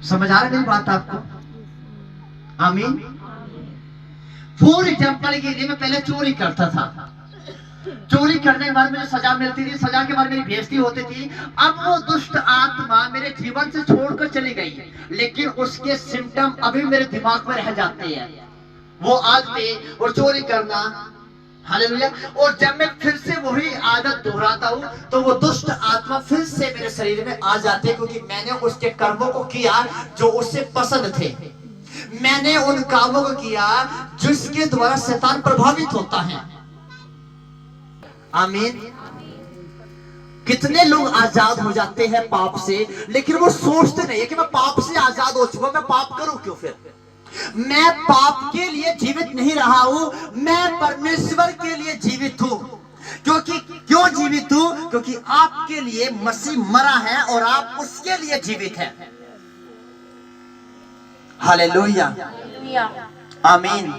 समझ आ रही मेरी बात आपको? आमीन। फॉर एग्जाम्पल के लिए मैं पहले चोरी करता था, चोरी करने के बाद मुझे सजा मिलती थी, सजा के बाद मेरी बेइज्जती होती थी। अब वो दुष्ट आत्मा मेरे जीवन से छोड़कर चली गई, लेकिन उसके सिम्टम अभी मेरे दिमाग में रह जाते हैं, वो आदतें और चोरी करना। हालेलुया। और जब मैं फिर से वही आदत दोहराता हूँ तो वो दुष्ट आत्मा फिर से मेरे शरीर में आ जाते हैं, क्योंकि मैंने उसके कर्मों को किया जो उससे पसंद थे। मैंने उन कामों को किया जिसके द्वारा शैतान प्रभावित होता है। आमीन। कितने लोग आजाद हो जाते हैं पाप से, लेकिन वो सोचते नहीं है कि मैं पाप से आजाद हो चुका, मैं पाप करूं क्यों? फिर मैं पाप के लिए जीवित नहीं रहा हूं, मैं परमेश्वर के लिए जीवित हूं। क्योंकि क्यों जीवित हूं? क्योंकि आपके लिए मसीह मरा है और आप उसके लिए जीवित हैं। हालेलुया। आमीन।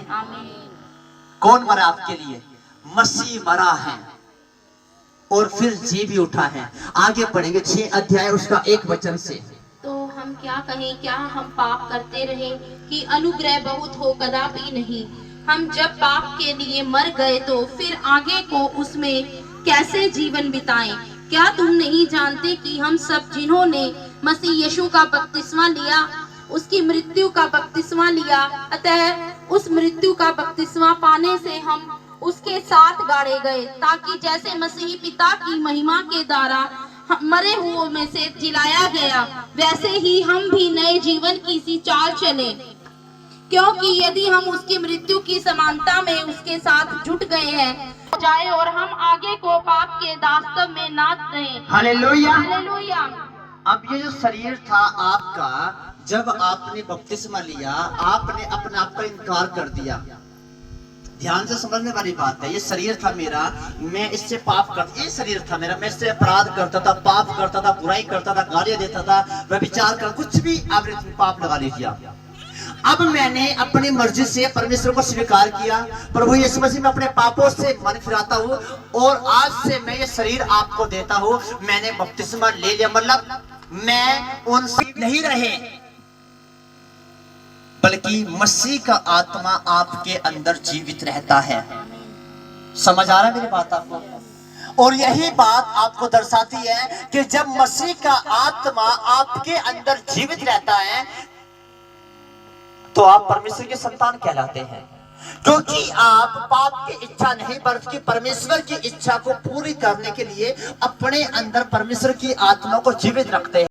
कौन मरा आपके लिए? मसीह मरा है और फिर जी भी उठा है। आगे पढ़ेंगे 6 अध्याय उसका 1 वचन से। तो हम क्या कहें? क्या हम पाप करते रहे कि अनुग्रह बहुत हो? कदापि नहीं। हम जब पाप के लिए मर गए तो फिर आगे को उसमें कैसे जीवन बिताएं? क्या तुम नहीं जानते कि हम सब जिन्होंने मसीह यीशु का बपतिस्मा लिया, उसकी मृत्यु का बपतिस्मा लिया, अतः उस मृत्यु का बपतिस्मा पाने से हम उसके साथ गाड़े गए, ताकि जैसे मसीह पिता की महिमा के द्वारा मरे हुओं में से जिलाया गया, वैसे ही हम भी नए जीवन की सी चाल चले। क्योंकि यदि हम उसकी मृत्यु की समानता में उसके साथ जुट गए हैं जाए और हम आगे को पाप के दास्तव में ना रहें। हालेलुया। हालेलुया। अब ये जो शरीर था आपका, जब आपने बपतिस्मा लिया, आपने अपने आप का इनकार कर दिया। ध्यान से समझने वाली बात है। ये शरीर था मेरा, मैं इससे पाप करता, ये शरीर था मेरा, मैं इससे अपराध करता था, पाप करता था, बुराई करता था, गालियां देता था, मैं विचार कर कुछ भी आपने पाप लगा लीजिए। अब मैंने अपनी मर्जी से परमेश्वर को स्वीकार किया, प्रभु यीशु मसीह में अपने पापों से मन फिराता हूँ और आज से मैं ये शरीर आपको देता हूँ। मैंने बपतिस्मा ले लिया, मतलब मैं उनसे नहीं रहे, बल्कि मसीह का आत्मा आपके अंदर जीवित रहता है। समझ आ रहा है मेरी बात आपको? और यही बात आपको दर्शाती है कि जब मसीह का आत्मा आपके अंदर जीवित रहता है तो आप परमेश्वर के संतान कहलाते हैं, क्योंकि आप पाप की इच्छा नहीं बल्कि परमेश्वर की इच्छा को पूरी करने के लिए अपने अंदर परमेश्वर की आत्मा को जीवित रखते हैं।